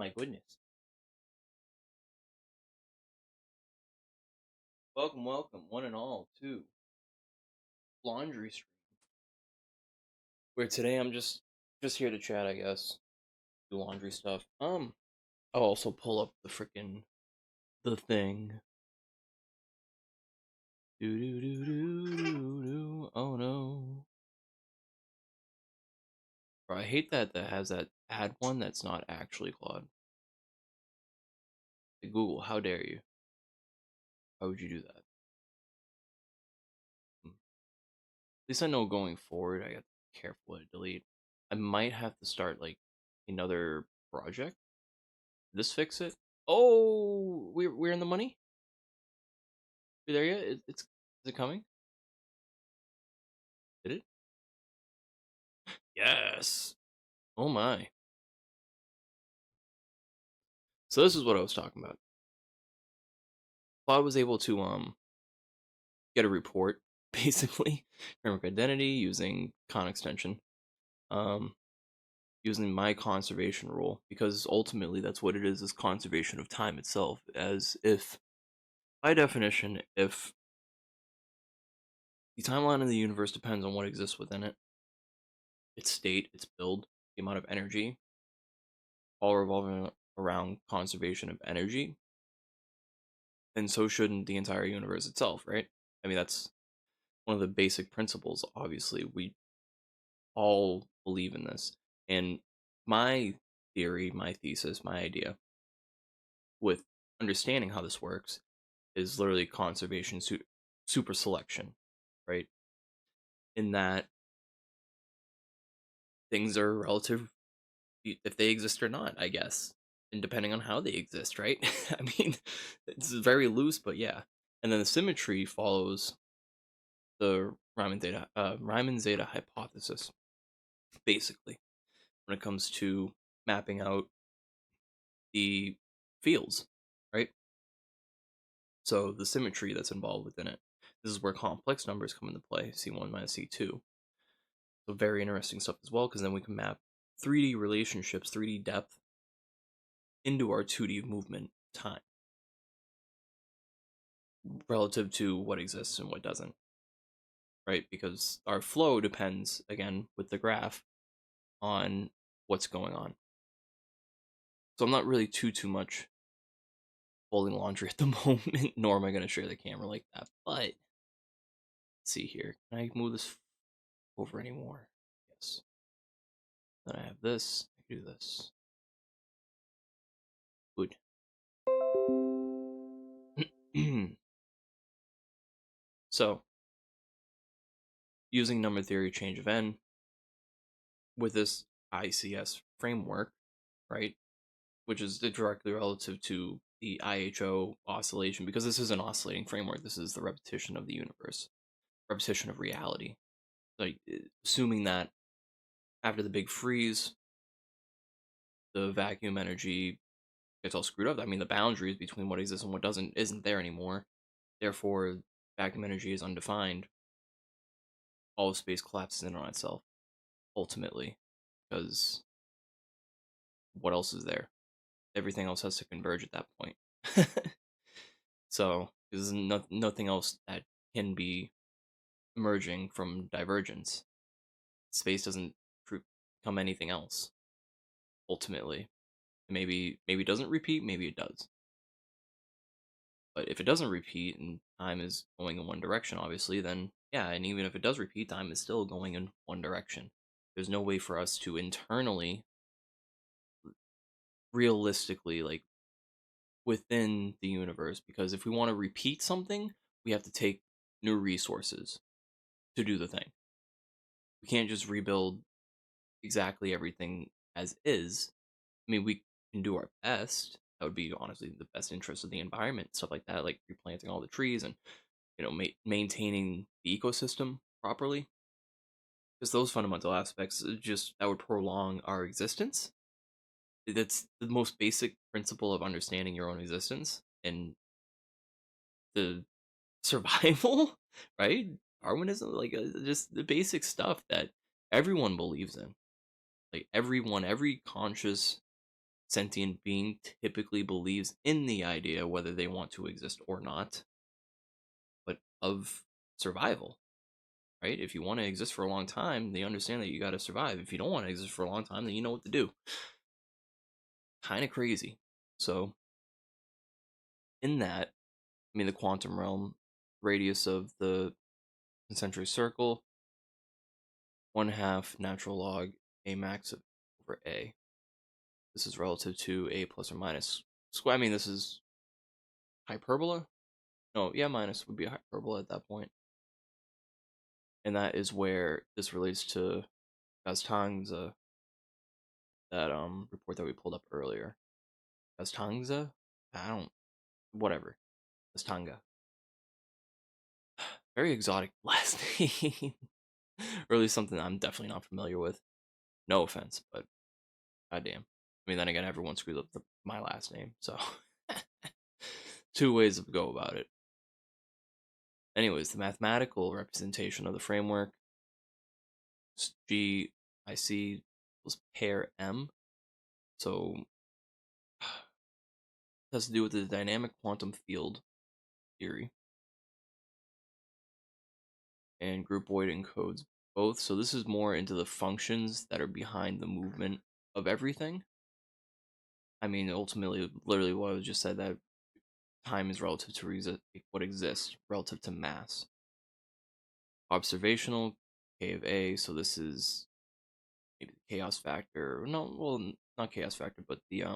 my goodness. Welcome, one and all, to Laundry Stream, where today I'm just here to chat, I guess, do laundry stuff. I'll also pull up the thing. Do do do do do do. Oh no. Bro, I hate that has that ad one that's not actually Claude. Hey, Google, how dare you? Why would you do that? At least I know going forward I got to be careful what to delete. I might have to start like another project. Did this fix it? Oh, we're in the money. We there yet? It's is it coming? Did it? Yes. Oh my. So this is what I was talking about. Cloud was able to get a report basically framework identity using con extension, um using my conservation rule, because ultimately that's what it is conservation of time itself. As if, by definition, if the timeline of the universe depends on what exists within it, its state, its build, the amount of energy, all revolving around conservation of energy, then so shouldn't the entire universe itself, right? I mean, that's one of the basic principles. Obviously, we all believe in this. And my theory, my thesis, my idea with understanding how this works is literally conservation super selection, right? In that things are relative if they exist or not, I guess, and depending on how they exist, right? I mean, it's very loose, but yeah. And then the symmetry follows the Riemann zeta hypothesis, basically, when it comes to mapping out the fields, right? So the symmetry that's involved within it. This is where complex numbers come into play, C1 minus C2. So very interesting stuff as well, because then we can map 3D relationships, 3D depth, into our 2D movement time relative to what exists and what doesn't, right? Because our flow depends, again, with the graph, on what's going on. So I'm not really too much folding laundry at the moment, nor am I going to share the camera like that. But let's see here. Can I move this over anymore? Yes. Then I have this. I can do this. Good. So, using number theory change of n with this ICS framework, right? Which is directly relative to the IHO oscillation, because this is an oscillating framework. This is the repetition of the universe, repetition of reality. Like, assuming that after the big freeze, the vacuum energy gets all screwed up. I mean, the boundaries between what exists and what doesn't isn't there anymore. Therefore, vacuum energy is undefined. All of space collapses in on itself, ultimately, because what else is there? Everything else has to converge at that point. So there's nothing else that can be emerging from divergence. Space doesn't become anything else, ultimately. Maybe it doesn't repeat, maybe it does. But if it doesn't repeat and time is going in one direction, obviously, then yeah, and even if it does repeat, time is still going in one direction. There's no way for us to internally, realistically, like, within the universe, because if we want to repeat something, we have to take new resources to do the thing. We can't just rebuild exactly everything as is. I mean, we can do our best. That would be honestly the best interest of the environment, stuff like that, like replanting all the trees and maintaining the ecosystem properly. Because those fundamental aspects, just that would prolong our existence. That's the most basic principle of understanding your own existence and the survival, right? Darwinism, like, just the basic stuff that everyone believes in. Like everyone, every conscious sentient being typically believes in the idea, whether they want to exist or not, but of survival, right? If you want to exist for a long time, they understand that you got to survive. If you don't want to exist for a long time, then you know what to do. Kind of crazy. So, in that, I mean, the quantum realm, radius of the concentric circle, 1/2 natural log a max over a. This is relative to a plus or minus square. I mean, this is hyperbola. No, yeah, minus would be a hyperbola at that point. And that is where this relates to Gastangza, that report that we pulled up earlier. Gastangza? I don't, whatever. Gastanga. Very exotic last name. Or at least something I'm definitely not familiar with. No offense, but goddamn. I mean, then again, everyone screws up my last name, so two ways to go about it. Anyways, the mathematical representation of the framework G I C was pair M, so it has to do with the dynamic quantum field theory, and groupoid encodes both. So this is more into the functions that are behind the movement of everything. I mean, ultimately, literally what I just said, that time is relative to what exists relative to mass. Observational K of A, so this is maybe the chaos factor. No, well, not chaos factor, but there's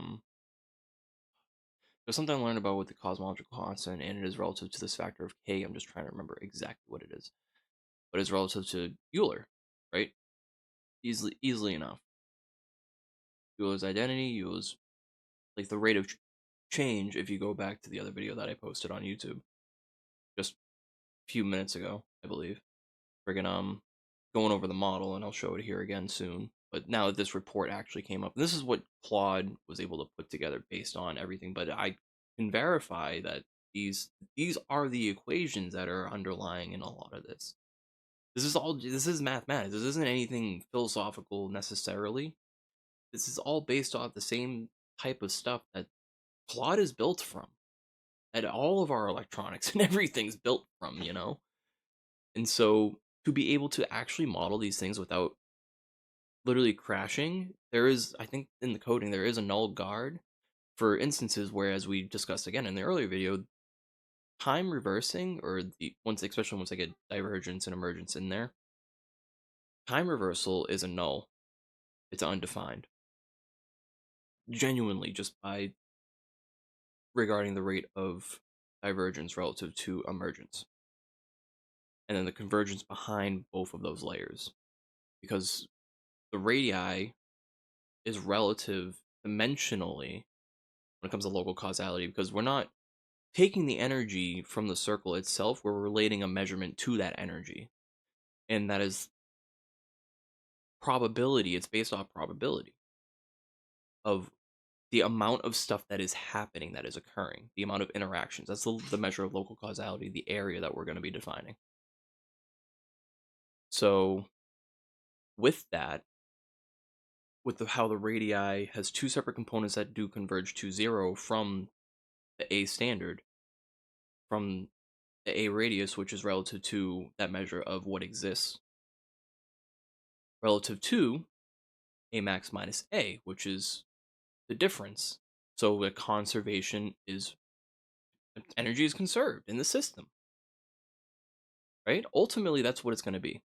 something I learned about with the cosmological constant, and it is relative to this factor of K. I'm just trying to remember exactly what it is, but it's relative to Euler, right? Easily enough. Euler's identity, Euler's like the rate of change. If you go back to the other video that I posted on YouTube just a few minutes ago, I believe, friggin' going over the model, and I'll show it here again soon. But now that this report actually came up, this is what Claude was able to put together based on everything. But I can verify that these are the equations that are underlying in a lot of this. This is mathematics. This isn't anything philosophical necessarily. This is all based off the same type of stuff that Claude is built from. And all of our electronics and everything's built from, you know? And so to be able to actually model these things without literally crashing, there is, I think in the coding, there is a null guard for instances where, as we discussed again in the earlier video, time reversing, or especially once I get divergence and emergence in there, time reversal is a null. It's undefined. Genuinely, just by regarding the rate of divergence relative to emergence. And then the convergence behind both of those layers. Because the radii is relative dimensionally when it comes to local causality, because we're not taking the energy from the circle itself, we're relating a measurement to that energy. And that is probability, it's based off probability of the amount of stuff that is happening, that is occurring, the amount of interactions. That's the measure of local causality, the area that we're going to be defining. So, with that, how the radii has two separate components that do converge to zero from the A standard, from the A radius, which is relative to that measure of what exists, relative to A max minus A, which is the difference. So the conservation is energy is conserved in the system, right? Ultimately, that's what it's going to be.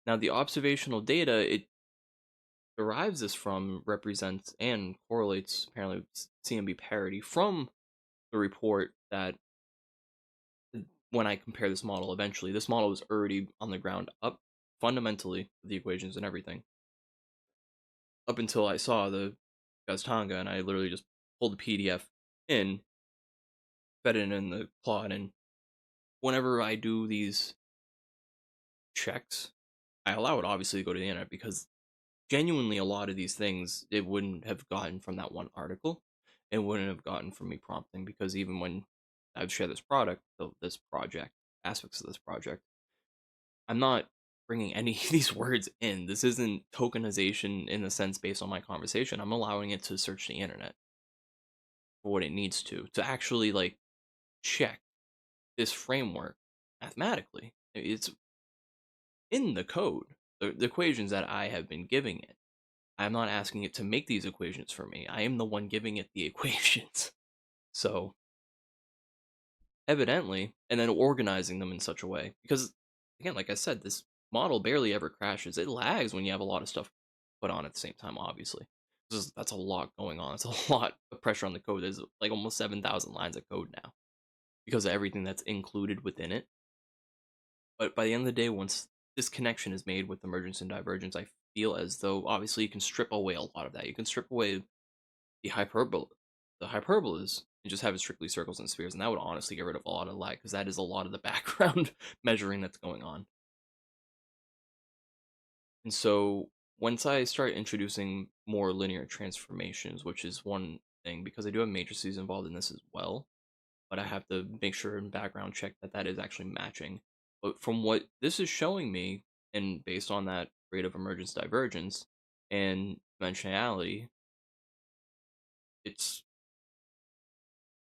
Now, the observational data, it derives this from, represents, and correlates apparently with CMB parity from the report that when I compare this model, eventually, this model was already on the ground up fundamentally, the equations and everything, up until I saw the Gaztanga, and I literally just pulled the PDF in, fed it in the plot, and whenever I do these checks, I allow it obviously to go to the internet, because genuinely a lot of these things it wouldn't have gotten from that one article. It wouldn't have gotten from me prompting, because even when I've shared this project, aspects of this project, I'm not bringing any of these words in. This isn't tokenization in the sense based on my conversation. I'm allowing it to search the internet for what it needs to actually like check this framework mathematically. It's in the code, the equations that I have been giving it. I'm not asking it to make these equations for me. I am the one giving it the equations. So, evidently, and then organizing them in such a way. Because, again, like I said, this model barely ever crashes. It lags when you have a lot of stuff put on at the same time, obviously. That's a lot going on. It's a lot of pressure on the code. There's like almost 7,000 lines of code now because of everything that's included within it. But by the end of the day, once this connection is made with emergence and divergence, I feel as though obviously you can strip away a lot of that. You can strip away the hyperbolas, and just have it strictly circles and spheres, and that would honestly get rid of a lot of lag because that is a lot of the background measuring that's going on. And so once I start introducing more linear transformations, which is one thing because I do have matrices involved in this as well, but I have to make sure and background check that that is actually matching. But from what this is showing me, and based on that rate of emergence divergence and dimensionality, it's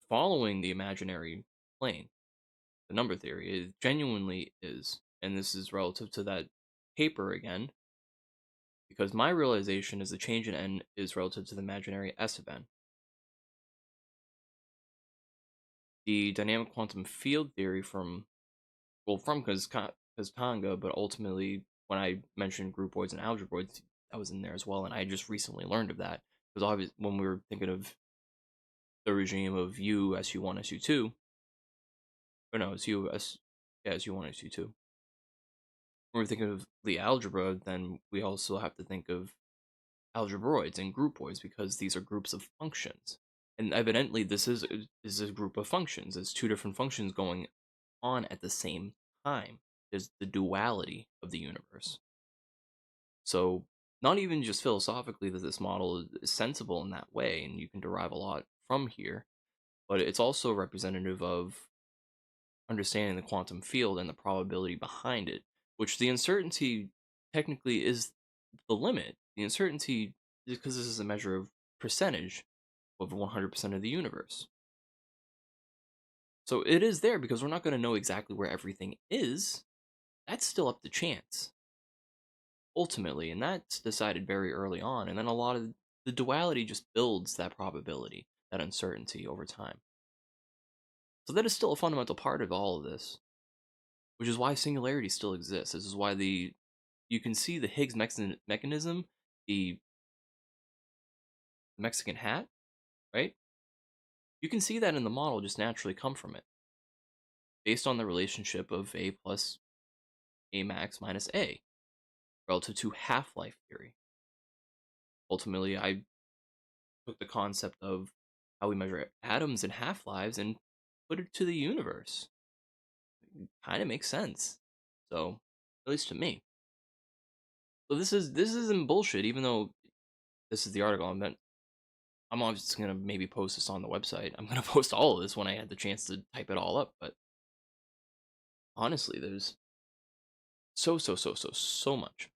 following the imaginary plane, the number theory. It genuinely is. And this is relative to that paper again, because my realization is the change in n is relative to the imaginary s of n. The dynamic quantum field theory from Kazkanga, but ultimately when I mentioned groupoids and algebroids, that was in there as well, and I just recently learned of that because obviously when we were thinking of the regime of U, SU1, SU2, or no, it's U, S, yeah, SU1, SU2. When we're thinking of the algebra, then we also have to think of algebroids and groupoids because these are groups of functions. And evidently, this is a group of functions. There's two different functions going on at the same time. There's the duality of the universe. So, not even just philosophically that this model is sensible in that way, and you can derive a lot from here, but it's also representative of understanding the quantum field and the probability behind it, which the uncertainty technically is the limit. The uncertainty, because this is a measure of percentage of 100% of the universe. So it is there because we're not going to know exactly where everything is. That's still up to chance, ultimately, and that's decided very early on. And then a lot of the duality just builds that probability, that uncertainty over time. So that is still a fundamental part of all of this, which is why singularity still exists. This is why you can see the Higgs mechanism, the Mexican hat, right? You can see that in the model just naturally come from it, based on the relationship of A plus A max minus A, relative to half-life theory. Ultimately, I took the concept of how we measure atoms and half-lives and put it to the universe. It kind of makes sense. So, at least to me. So this isn't bullshit, even though this is the article I'm just gonna maybe post this on the website. I'm gonna post all of this when I had the chance to type it all up, but honestly, there's so much.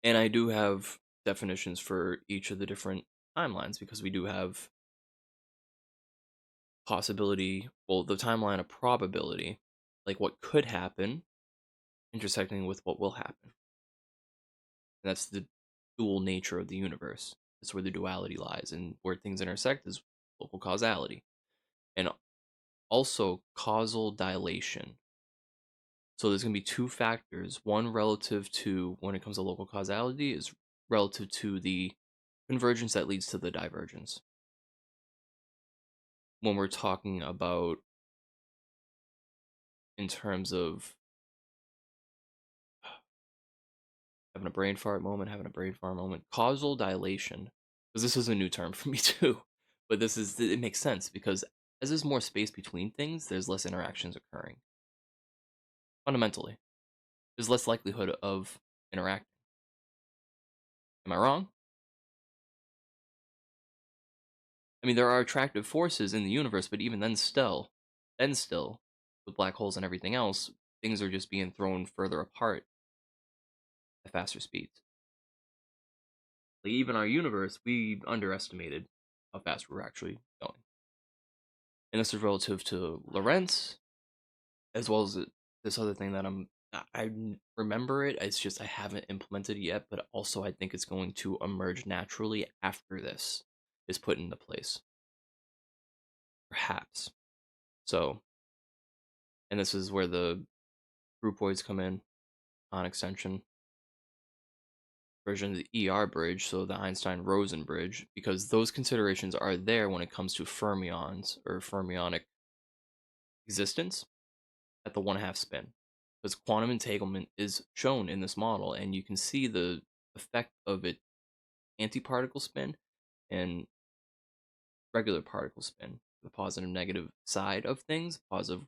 And I do have definitions for each of the different timelines because we do have possibility, well, the timeline of probability, like what could happen, intersecting with what will happen. And that's the dual nature of the universe. That's where the duality lies, and where things intersect is local causality. And also causal dilation. So there's going to be two factors. One relative to, when it comes to local causality, is relative to the convergence that leads to the divergence. When we're talking about in terms of having a brain fart moment, causal dilation, because this is a new term for me too, but it makes sense because as there's more space between things, there's less interactions occurring. Fundamentally, there's less likelihood of interacting. Am I wrong? I mean, there are attractive forces in the universe, but even then still, with black holes and everything else, things are just being thrown further apart. at faster speeds. Like even our universe, we underestimated how fast we're actually going. And this is relative to Lorentz, as well as this other thing that I remember it. It's just I haven't implemented it yet, but also I think it's going to emerge naturally after this is put into place, perhaps. So, and this is where the groupoids come in on extension version of the ER bridge, so the Einstein-Rosen bridge, because those considerations are there when it comes to fermions or fermionic existence at the 1/2 spin. Because quantum entanglement is shown in this model, and you can see the effect of it antiparticle spin and regular particle spin, the positive negative side of things, positive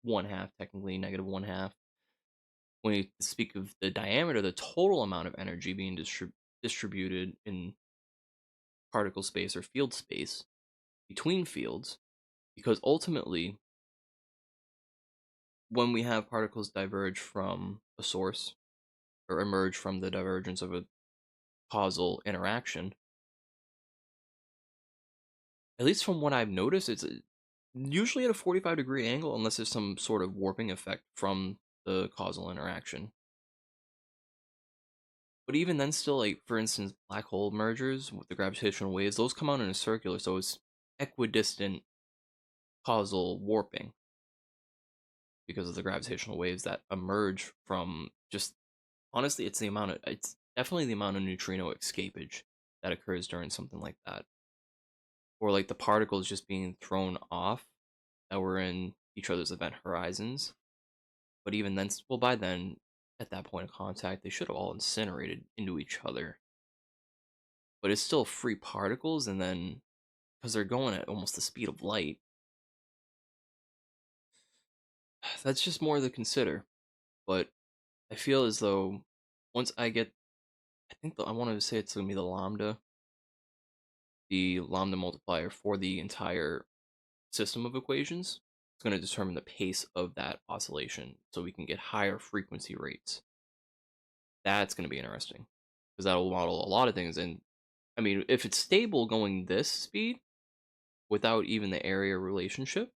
1/2, technically negative 1/2. When you speak of the diameter, the total amount of energy being distributed in particle space or field space between fields, because ultimately, when we have particles diverge from a source or emerge from the divergence of a causal interaction, at least from what I've noticed, it's usually at a 45-degree angle, unless there's some sort of warping effect from the causal interaction. But even then, still, like for instance, black hole mergers with the gravitational waves, those come out in a circular, so it's equidistant causal warping because of the gravitational waves that emerge from just honestly, it's definitely the amount of neutrino escapage that occurs during something like that, or like the particles just being thrown off that were in each other's event horizons. But even then, well, by then, at that point of contact, they should have all incinerated into each other. But it's still free particles, and then because they're going at almost the speed of light, that's just more to consider. But I feel as though once I get, I wanted to say it's gonna be the lambda multiplier for the entire system of equations. It's going to determine the pace of that oscillation, so we can get higher frequency rates. That's going to be interesting because that'll model a lot of things. And I mean, if it's stable going this speed without even the area relationship,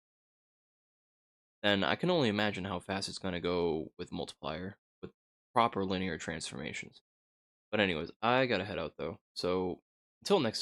then I can only imagine how fast it's going to go with multiplier with proper linear transformations. But anyways, I gotta head out though. So until next time.